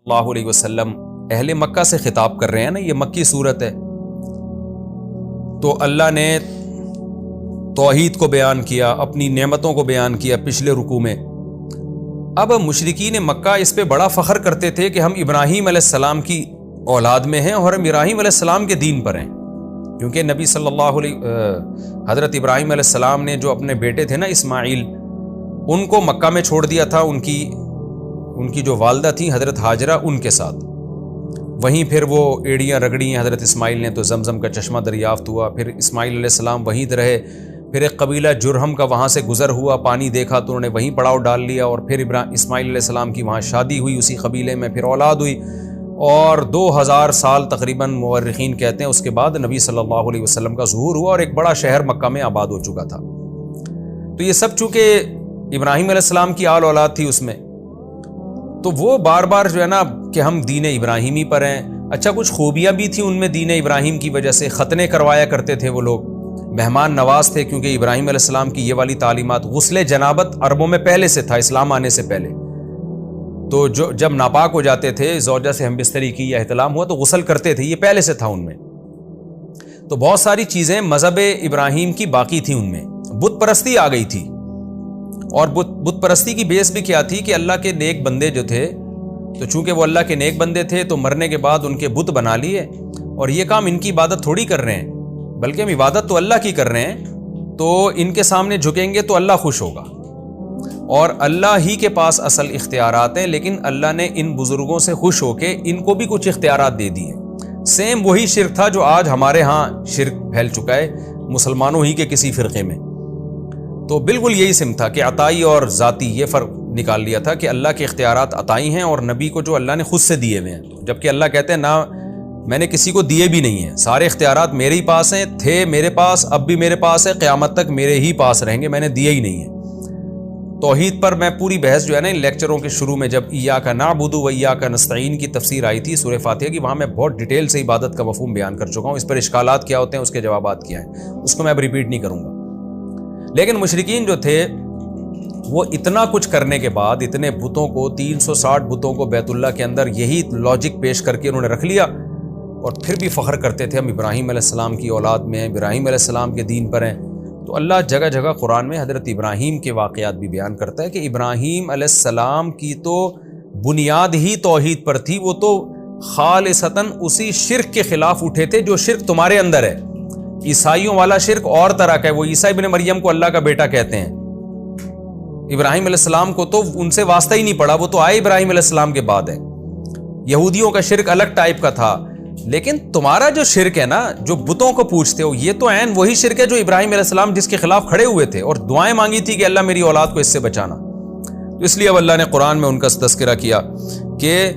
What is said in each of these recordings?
اللہ علیہ وسلم اہل مکہ سے خطاب کر رہے ہیں نا، یہ مکی صورت ہے، تو اللہ نے توحید کو بیان کیا، اپنی نعمتوں کو بیان کیا پچھلے رکوع میں۔ اب مشرکین مکہ اس پہ بڑا فخر کرتے تھے کہ ہم ابراہیم علیہ السلام کی اولاد میں ہیں اور ہم ابراہیم علیہ السلام کے دین پر ہیں، کیونکہ نبی صلی اللہ علیہ حضرت ابراہیم علیہ السلام نے جو اپنے بیٹے تھے نا اسماعیل، ان کو مکہ میں چھوڑ دیا تھا، ان کی جو والدہ تھیں حضرت ہاجرہ، ان کے ساتھ وہیں پھر وہ ایڑیاں رگڑی ہیں حضرت اسماعیل نے، تو زمزم کا چشمہ دریافت ہوا، پھر اسماعیل علیہ السلام وہیں رہے، پھر ایک قبیلہ جرہم کا وہاں سے گزر ہوا، پانی دیکھا تو انہوں نے وہیں پڑاؤ ڈال لیا، اور پھر اسماعیل علیہ السلام کی وہاں شادی ہوئی اسی قبیلے میں، پھر اولاد ہوئی، اور 2000 سال تقریباً مورخین کہتے ہیں اس کے بعد نبی صلی اللہ علیہ وسلم کا ظہور ہوا اور ایک بڑا شہر مکہ میں آباد ہو چکا تھا۔ تو یہ سب چونکہ ابراہیم علیہ السلام کی آل اولاد تھی اس میں، تو وہ بار بار جو ہے نا کہ ہم دین ابراہیمی پر ہیں۔ اچھا، کچھ خوبیاں بھی تھیں ان میں دین ابراہیم کی وجہ سے، ختنے کروایا کرتے تھے وہ لوگ، مہمان نواز تھے، کیونکہ ابراہیم علیہ السلام کی یہ والی تعلیمات، غسل جنابت عربوں میں پہلے سے تھا، اسلام آنے سے پہلے، تو جب ناپاک ہو جاتے تھے، زوجہ سے ہم بستری کی یا احتلام ہوا تو غسل کرتے تھے، یہ پہلے سے تھا ان میں۔ تو بہت ساری چیزیں مذہب ابراہیم کی باقی تھیں ان میں۔ بت پرستی آ گئی تھی، اور بت پرستی کی بیس بھی کیا تھی کہ اللہ کے نیک بندے جو تھے، تو چونکہ وہ اللہ کے نیک بندے تھے تو مرنے کے بعد ان کے بت بنا لیے، اور یہ کام ان کی عبادت تھوڑی کر رہے ہیں، بلکہ ہم عبادت تو اللہ کی کر رہے ہیں، تو ان کے سامنے جھکیں گے تو اللہ خوش ہوگا، اور اللہ ہی کے پاس اصل اختیارات ہیں، لیکن اللہ نے ان بزرگوں سے خوش ہو کے ان کو بھی کچھ اختیارات دے دیے۔ سیم وہی شرک تھا جو آج ہمارے ہاں شرک پھیل چکا ہے مسلمانوں ہی کے کسی فرقے میں، تو بالکل یہی سم تھا کہ عطائی اور ذاتی، یہ فرق نکال لیا تھا کہ اللہ کے اختیارات عطائی ہیں اور نبی کو جو اللہ نے خود سے دیے ہوئے ہیں، جبکہ اللہ کہتے ہیں نہ میں نے کسی کو دیے بھی نہیں ہیں، سارے اختیارات میرے ہی پاس ہیں، تھے میرے پاس، اب بھی میرے پاس ہے، قیامت تک میرے ہی پاس رہیں گے، میں نے دیے ہی نہیں ہیں۔ توحید پر میں پوری بحث جو ہے نا ان لیکچروں کے شروع میں جب ایاک نعبد و ایاک نستعین کی تفسیر آئی تھی سورہ فاتحہ کی، وہاں میں بہت ڈیٹیل سے عبادت کا مفہوم بیان کر چکا ہوں، اس پر اشکالات کیا ہوتے ہیں، اس کے جوابات کیا ہیں، اس کو میں اب ریپیٹ نہیں کروں گا۔ لیکن مشرکین جو تھے وہ اتنا کچھ کرنے کے بعد، اتنے بتوں کو، 360 بتوں کو بیت اللہ کے اندر یہی لاجک پیش کر کے انہوں نے رکھ لیا، اور پھر بھی فخر کرتے تھے ہم ابراہیم علیہ السلام کی اولاد میں ہیں، ابراہیم علیہ السلام کے دین پر ہیں۔ تو اللہ جگہ جگہ قرآن میں حضرت ابراہیم کے واقعات بھی بیان کرتا ہے کہ ابراہیم علیہ السلام کی تو بنیاد ہی توحید پر تھی، وہ تو خالصتاً اسی شرک کے خلاف اٹھے تھے جو شرک تمہارے اندر ہے۔ عیسائیوں والا شرک اور طرح کا ہے، وہ عیسیٰ ابن مریم کو اللہ کا بیٹا کہتے ہیں، ابراہیم علیہ السلام کو تو ان سے واسطہ ہی نہیں پڑا، وہ تو آئے ابراہیم علیہ السلام کے بعد ہے۔ یہودیوں کا شرک الگ ٹائپ کا تھا، لیکن تمہارا جو شرک ہے نا، جو بتوں کو پوچھتے ہو، یہ تو عین وہی شرک ہے جو ابراہیم علیہ السلام جس کے خلاف کھڑے ہوئے تھے اور دعائیں مانگی تھی کہ اللہ میری اولاد کو اس سے بچانا۔ تو اس لیے اب اللہ نے قرآن میں ان کا تذکرہ کیا کہ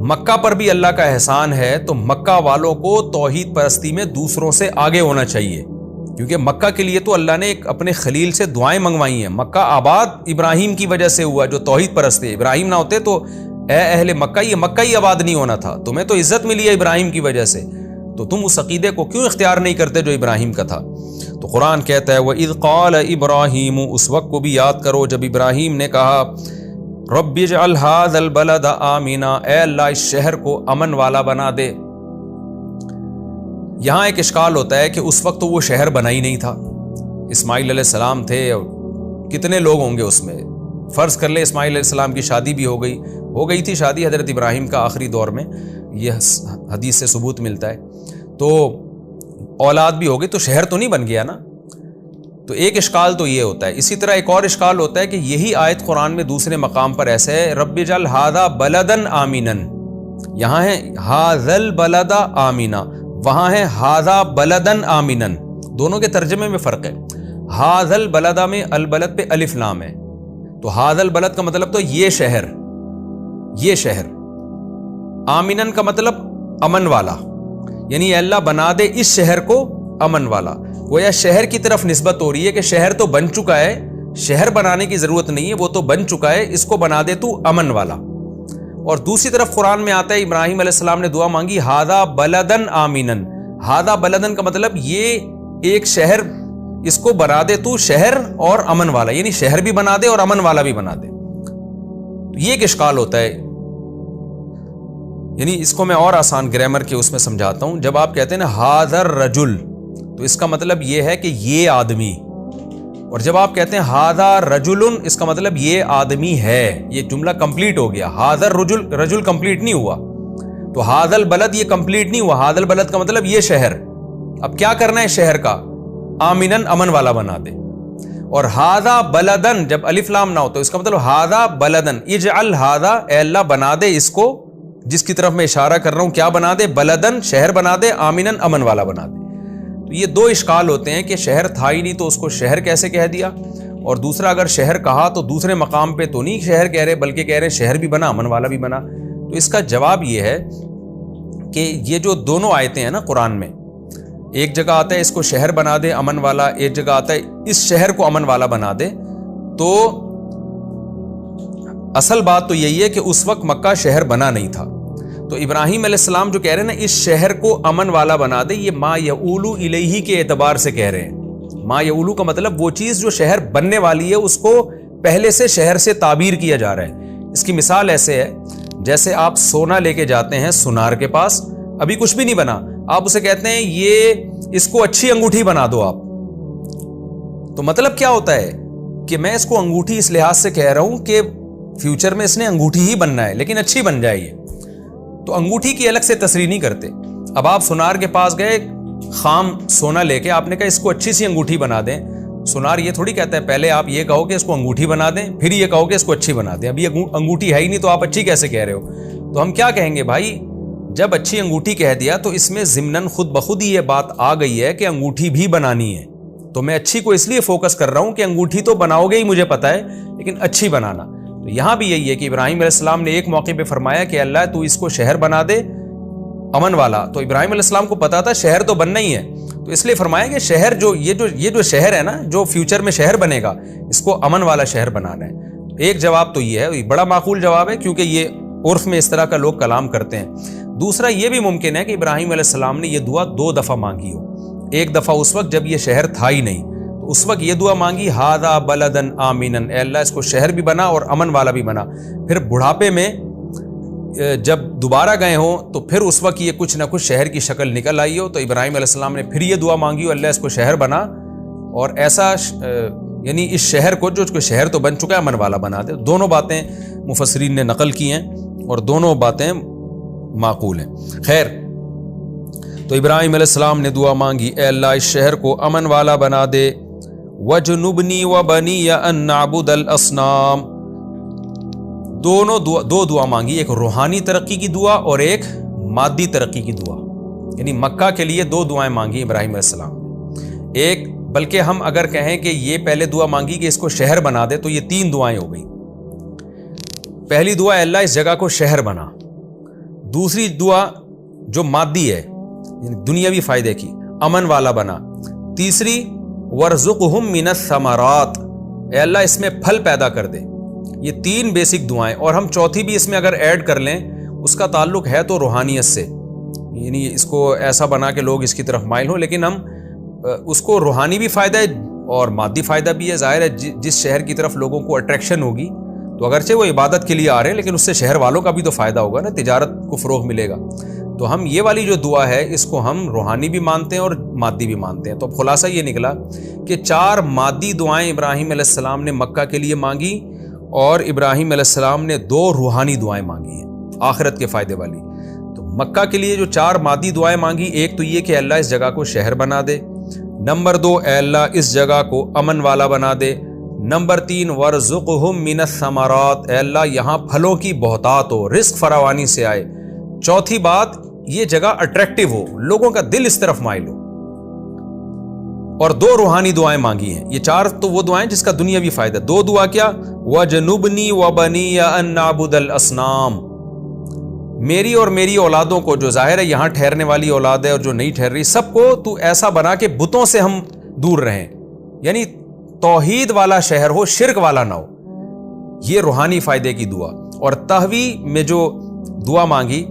مکہ پر بھی اللہ کا احسان ہے، تو مکہ والوں کو توحید پرستی میں دوسروں سے آگے ہونا چاہیے، کیونکہ مکہ کے لیے تو اللہ نے ایک اپنے خلیل سے دعائیں منگوائی ہیں۔ مکہ آباد ابراہیم کی وجہ سے ہوا، جو توحید پرست تھے، ابراہیم نہ ہوتے تو اے اہل مکہ، یہ مکہ ہی آباد نہیں ہونا تھا، تمہیں تو عزت ملی ہے ابراہیم کی وجہ سے، تو تم اس عقیدے کو کیوں اختیار نہیں کرتے جو ابراہیم کا تھا؟ تو قرآن کہتا ہے وَإِذْ قَالَ إِبْرَاهِيمُ، اس وقت کو بھی یاد کرو جب ابراہیم نے کہا رَبِّ اجْعَلْ هَٰذَا الْبَلَدَ آمِنًا، اے اللہ اس شہر کو امن والا بنا دے۔ یہاں ایک اشکال ہوتا ہے کہ اس وقت تو وہ شہر بنا ہی نہیں تھا، اسماعیل علیہ السلام تھے، اور کتنے لوگ ہوں گے اس میں؟ فرض کر لے اسماعیل علیہ السلام کی شادی بھی ہو گئی تھی شادی حضرت ابراہیم کا آخری دور میں، یہ حدیث سے ثبوت ملتا ہے، تو اولاد بھی ہو گئی، تو شہر تو نہیں بن گیا نا۔ تو ایک اشکال تو یہ ہوتا ہے۔ اسی طرح ایک اور اشکال ہوتا ہے کہ یہی آیت قرآن میں دوسرے مقام پر ایسے ہے رب اجعل ھذا بلدا آمنا، یہاں ہے ھذا البلد آمنا، وہاں ہے ھذا بلدا آمنا، دونوں کے ترجمے میں فرق ہے۔ ھذا البلد میں البلد پہ الف لام ہے، تو ھذا البلد کا مطلب تو یہ شہر، یہ شہر، آمنن کا مطلب امن والا، یعنی اے اللہ بنا دے اس شہر کو امن والا۔ گویا شہر کی طرف نسبت ہو رہی ہے کہ شہر تو بن چکا ہے، شہر بنانے کی ضرورت نہیں ہے، وہ تو بن چکا ہے، اس کو بنا دے تو امن والا۔ اور دوسری طرف قرآن میں آتا ہے ابراہیم علیہ السلام نے دعا مانگی ھذا بلدن آمنن، ھذا بلدن کا مطلب یہ ایک شہر، اس کو بنا دے تو شہر اور امن والا، یعنی شہر بھی بنا دے اور امن والا بھی بنا دے۔ یہ ایک اشکال ہوتا ہے یعنی اس کو میں اور آسان گرامر کے اس میں سمجھاتا ہوں. جب آپ کہتے ہیں نا ہاذر رجل تو اس کا مطلب یہ ہے کہ یہ آدمی, اور جب آپ کہتے ہیں ہاذا رجل اس کا مطلب یہ آدمی ہے. یہ جملہ کمپلیٹ ہو گیا. ہاذر رجل کمپلیٹ نہیں ہوا, تو ہاذل بلد یہ کمپلیٹ نہیں ہوا. ہاذل بلد کا مطلب یہ شہر. اب کیا کرنا ہے شہر کا؟ آمنن امن والا بنا دے. اور ہاذا بلدن جب الف لام نہ ہو تو اس کا مطلب ہاذا بلدن اجعل ہاذا, اے اللہ بنا دے اس کو, جس کی طرف میں اشارہ کر رہا ہوں کیا بنا دے؟ بلدن شہر بنا دے, آمنن امن والا بنا دے. تو یہ دو اشکال ہوتے ہیں کہ شہر تھا ہی نہیں تو اس کو شہر کیسے کہہ دیا, اور دوسرا اگر شہر کہا تو دوسرے مقام پہ تو نہیں شہر کہہ رہے بلکہ کہہ رہے شہر بھی بنا امن والا بھی بنا. تو اس کا جواب یہ ہے کہ یہ جو دونوں آیتیں ہیں نا قرآن میں, ایک جگہ آتا ہے اس کو شہر بنا دے امن والا, ایک جگہ آتا ہے اس شہر کو امن والا بنا دے. تو اصل بات تو یہی ہے کہ اس وقت مکہ شہر بنا نہیں تھا. تو ابراہیم علیہ السلام جو کہہ رہے ہیں نا اس شہر کو امن والا بنا دے, یہ ما یعولو الیہ کے اعتبار سے کہہ رہے ہیں. ما یعولو کا مطلب وہ چیز جو شہر بننے والی ہے اس کو پہلے سے شہر سے تعبیر کیا جا رہا ہے. اس کی مثال ایسے ہے جیسے آپ سونا لے کے جاتے ہیں سونار کے پاس, ابھی کچھ بھی نہیں بنا, آپ اسے کہتے ہیں یہ اس کو اچھی انگوٹھی بنا دو آپ. تو مطلب کیا ہوتا ہے کہ میں اس کو انگوٹھی اس لحاظ سے کہہ رہا ہوں کہ فیوچر میں اس نے انگوٹھی ہی بننا ہے لیکن اچھی بن جائے. تو انگوٹھی کی الگ سے تصریح نہیں کرتے. اب آپ سونار کے پاس گئے خام سونا لے کے, آپ نے کہا اس کو اچھی سی انگوٹھی بنا دیں. سونار یہ تھوڑی کہتا ہے پہلے آپ یہ کہو کہ اس کو انگوٹھی بنا دیں پھر یہ کہو کہ اس کو اچھی بنا دیں. اب یہ انگوٹھی ہے ہی نہیں تو آپ اچھی کیسے کہہ رہے ہو؟ تو ہم کیا کہیں گے بھائی, جب اچھی انگوٹھی کہہ دیا تو اس میں ضمناً خود بخود ہی یہ بات آ گئی ہے کہ انگوٹھی بھی بنانی ہے. تو میں اچھی کو اس لیے فوکس کر رہا ہوں کہ انگوٹھی تو بناؤ گے ہی مجھے پتا ہے لیکن اچھی بنانا. تو یہاں بھی یہی ہے کہ ابراہیم علیہ السلام نے ایک موقع پہ فرمایا کہ اللہ تو اس کو شہر بنا دے امن والا. تو ابراہیم علیہ السلام کو پتا تھا شہر تو بننا ہی ہے, تو اس لیے فرمایا کہ شہر جو یہ جو شہر ہے نا جو فیوچر میں شہر بنے گا اس کو امن والا شہر بنانا ہے. ایک جواب تو یہ ہے, بڑا معقول جواب ہے کیونکہ یہ عرف میں اس طرح کا لوگ کلام کرتے ہیں. دوسرا یہ بھی ممکن ہے کہ ابراہیم علیہ السلام نے یہ دعا 2 دفعہ مانگی ہو. ایک دفعہ اس وقت جب یہ شہر تھا ہی نہیں تو اس وقت یہ دعا مانگی ہاذا بلدن آمنن, اے اللہ اس کو شہر بھی بنا اور امن والا بھی بنا. پھر بڑھاپے میں جب دوبارہ گئے ہوں تو پھر اس وقت یہ کچھ نہ کچھ شہر کی شکل نکل آئی ہو تو ابراہیم علیہ السلام نے پھر یہ دعا مانگی ہو اللہ اس کو شہر بنا, اور ایسا یعنی اس شہر کو جو شہر تو بن چکا ہے امن والا بنا دے. دونوں باتیں مفسرین نے نقل کی ہیں اور دونوں باتیں معقول ہیں. خیر, تو ابراہیم علیہ السلام نے دعا مانگی اے اللہ اس شہر کو امن والا بنا دے. وجنبنی وبنی ان نعبد الاصنام, دو دعا مانگی, ایک روحانی ترقی کی دعا اور ایک مادی ترقی کی دعا. یعنی مکہ کے لیے 2 دعائیں مانگی ابراہیم علیہ السلام. ایک بلکہ ہم اگر کہیں کہ یہ پہلے دعا مانگی کہ اس کو شہر بنا دے تو یہ 3 دعائیں ہو گئیں. پہلی دعا اللہ اس جگہ کو شہر بنا, دوسری دعا جو مادی ہے یعنی دنیاوی فائدے کی امن والا بنا, تیسری ورزقہم من الثمرات, اے اللہ اس میں پھل پیدا کر دے. یہ 3 بیسک دعائیں, اور ہم چوتھی بھی اس میں اگر ایڈ کر لیں اس کا تعلق ہے تو روحانیت سے, یعنی اس کو ایسا بنا کہ لوگ اس کی طرف مائل ہوں, لیکن ہم اس کو روحانی بھی فائدہ ہے اور مادی فائدہ بھی ہے. ظاہر ہے جس شہر کی طرف لوگوں کو اٹریکشن ہوگی تو اگرچہ وہ عبادت کے لیے آ رہے ہیں لیکن اس سے شہر والوں کا بھی تو فائدہ ہوگا نا, تجارت کو فروغ ملے گا. تو ہم یہ والی جو دعا ہے اس کو ہم روحانی بھی مانتے ہیں اور مادی بھی مانتے ہیں. تو اب خلاصہ یہ نکلا کہ 4 مادی دعائیں ابراہیم علیہ السلام نے مکہ کے لیے مانگی اور ابراہیم علیہ السلام نے 2 روحانی دعائیں مانگی ہیں آخرت کے فائدے والی. تو مکہ کے لیے جو 4 مادی دعائیں مانگی, ایک تو یہ کہ اللہ اس جگہ کو شہر بنا دے, نمبر 2 اے اللہ اس جگہ کو امن والا بنا دے, نمبر 3 ورزقہم من الثمرات, اے اللہ یہاں پھلوں کی بہتات ہو, رزق فراوانی سے آئے. چوتھی بات یہ جگہ اٹریکٹیو ہو, لوگوں کا دل اس طرف مائل ہو. اور 2 روحانی دعائیں مانگی ہیں. یہ 4 تو وہ دعائیں جس کا دنیاوی فائدہ. 2 دعا کیا, وجنبنی وبنی ان نعبد الاصنام, میری اور میری اولادوں کو, جو ظاہر ہے یہاں ٹھہرنے والی اولاد ہے اور جو نہیں ٹھہر رہی, سب کو تو ایسا بنا کہ بتوں سے ہم دور رہیں, یعنی توحید والا شہر ہو, شرک والا نہ ہو. یہ روحانی فائدے کی دعا. اور تہوی میں جو دعا مانگی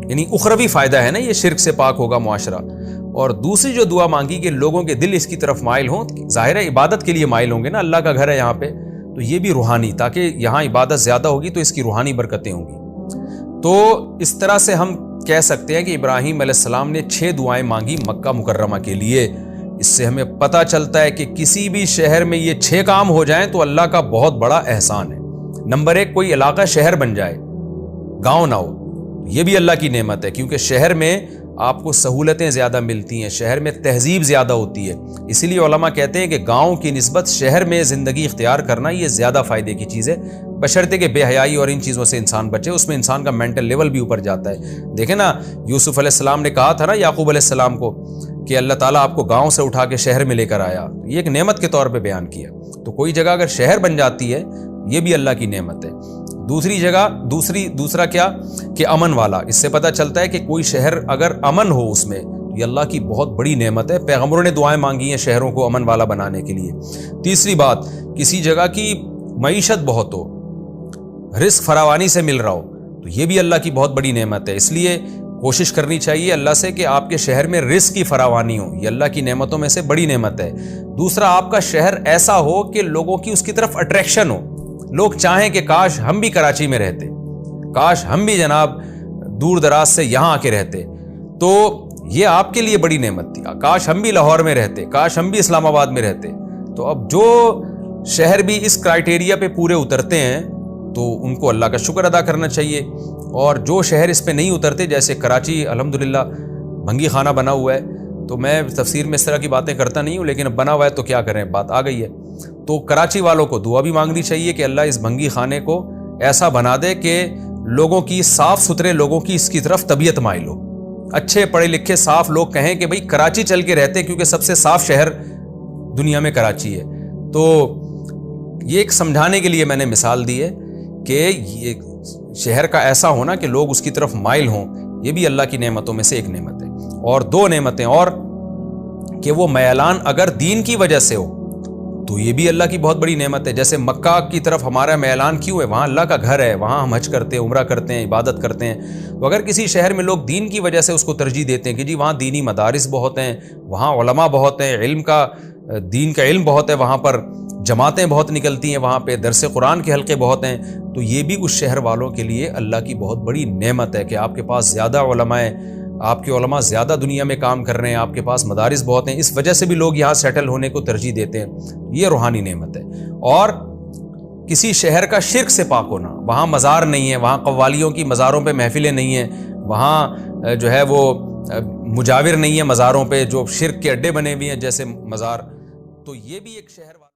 یعنی اخروی فائدہ ہے نا, یہ شرک سے پاک ہوگا معاشرہ. اور دوسری جو دعا مانگی کہ لوگوں کے دل اس کی طرف مائل ہوں, ظاہر ہے عبادت کے لیے مائل ہوں گے نا, اللہ کا گھر ہے یہاں پہ, تو یہ بھی روحانی, تاکہ یہاں عبادت زیادہ ہوگی تو اس کی روحانی برکتیں ہوں گی. تو اس طرح سے ہم کہہ سکتے ہیں کہ ابراہیم علیہ السلام نے 6 دعائیں مانگی مکہ مکرمہ کے لیے۔ اس سے ہمیں پتہ چلتا ہے کہ کسی بھی شہر میں یہ 6 کام ہو جائیں تو اللہ کا بہت بڑا احسان ہے۔ نمبر 1، کوئی علاقہ شہر بن جائے، گاؤں نہ ہو، یہ بھی اللہ کی نعمت ہے، کیونکہ شہر میں آپ کو سہولتیں زیادہ ملتی ہیں، شہر میں تہذیب زیادہ ہوتی ہے۔ اسی لیے علماء کہتے ہیں کہ گاؤں کی نسبت شہر میں زندگی اختیار کرنا یہ زیادہ فائدے کی چیز ہے، بشرطے کہ بے حیائی اور ان چیزوں سے انسان بچے، اس میں انسان کا مینٹل لیول بھی اوپر جاتا ہے۔ دیکھیں نا، یوسف علیہ السلام نے کہا تھا نا یعقوب علیہ السلام کو کہ اللہ تعالیٰ آپ کو گاؤں سے اٹھا کے شہر میں لے کر آیا، یہ ایک نعمت کے طور پہ بیان کیا۔ تو کوئی جگہ اگر شہر بن جاتی ہے یہ بھی اللہ کی نعمت ہے۔ دوسری جگہ دوسرا کیا کہ امن والا، اس سے پتہ چلتا ہے کہ کوئی شہر اگر امن ہو اس میں یہ اللہ کی بہت بڑی نعمت ہے۔ پیغمبروں نے دعائیں مانگی ہیں شہروں کو امن والا بنانے کے لیے۔ تیسری بات، کسی جگہ کی معیشت بہت ہو، رزق فراوانی سے مل رہا ہو، تو یہ بھی اللہ کی بہت بڑی نعمت ہے۔ اس لیے کوشش کرنی چاہیے اللہ سے کہ آپ کے شہر میں رزق کی فراوانی ہو، یہ اللہ کی نعمتوں میں سے بڑی نعمت ہے۔ دوسرا، آپ کا شہر ایسا ہو کہ لوگوں کی اس کی طرف اٹریکشن ہو، لوگ چاہیں کہ کاش ہم بھی کراچی میں رہتے، کاش ہم بھی جناب دور دراز سے یہاں آ کے رہتے، تو یہ آپ کے لیے بڑی نعمت تھی۔ کاش ہم بھی لاہور میں رہتے، کاش ہم بھی اسلام آباد میں رہتے۔ تو اب جو شہر بھی اس کرائٹیریا پہ پورے اترتے ہیں تو ان کو اللہ کا شکر ادا کرنا چاہیے، اور جو شہر اس پہ نہیں اترتے، جیسے کراچی الحمدللہ بھنگی خانہ بنا ہوا ہے، تو میں تفسیر میں اس طرح کی باتیں کرتا نہیں ہوں، لیکن اب بنا ہوا ہے تو کیا کریں، بات آ گئی ہے۔ تو کراچی والوں کو دعا بھی مانگنی چاہیے کہ اللہ اس بھنگی خانے کو ایسا بنا دے کہ لوگوں کی، صاف ستھرے لوگوں کی اس کی طرف طبیعت مائل ہو، اچھے پڑھے لکھے صاف لوگ کہیں کہ بھئی کراچی چل کے رہتے، کیونکہ سب سے صاف شہر دنیا میں کراچی ہے۔ تو یہ ایک سمجھانے کے لیے میں نے مثال دی ہے کہ یہ شہر کا ایسا ہونا کہ لوگ اس کی طرف مائل ہوں، یہ بھی اللہ کی نعمتوں میں سے ایک نعمت ہے۔ اور 2 نعمتیں اور کہ وہ میلان اگر دین کی وجہ سے ہو تو یہ بھی اللہ کی بہت بڑی نعمت ہے۔ جیسے مکہ کی طرف ہمارا میلان کیوں ہے؟ وہاں اللہ کا گھر ہے، وہاں ہم حج کرتے ہیں، عمرہ کرتے ہیں، عبادت کرتے ہیں۔ تو اگر کسی شہر میں لوگ دین کی وجہ سے اس کو ترجیح دیتے ہیں کہ جی وہاں دینی مدارس بہت ہیں، وہاں علماء بہت ہیں، دین کا علم بہت ہے، وہاں پر جماعتیں بہت نکلتی ہیں، وہاں پہ درس قرآن کے حلقے بہت ہیں، تو یہ بھی اس شہر والوں کے لیے اللہ کی بہت بڑی نعمت ہے کہ آپ کے پاس زیادہ علماء ہیں، آپ کے علماء زیادہ دنیا میں کام کر رہے ہیں، آپ کے پاس مدارس بہت ہیں، اس وجہ سے بھی لوگ یہاں سیٹل ہونے کو ترجیح دیتے ہیں، یہ روحانی نعمت ہے۔ اور کسی شہر کا شرک سے پاک ہونا، وہاں مزار نہیں ہے، وہاں قوالیوں کی مزاروں پہ محفلیں نہیں ہیں، وہاں جو ہے وہ مجاور نہیں ہے مزاروں پہ جو شرک کے اڈے بنے ہوئے ہیں جیسے مزار، تو یہ بھی ایک شہر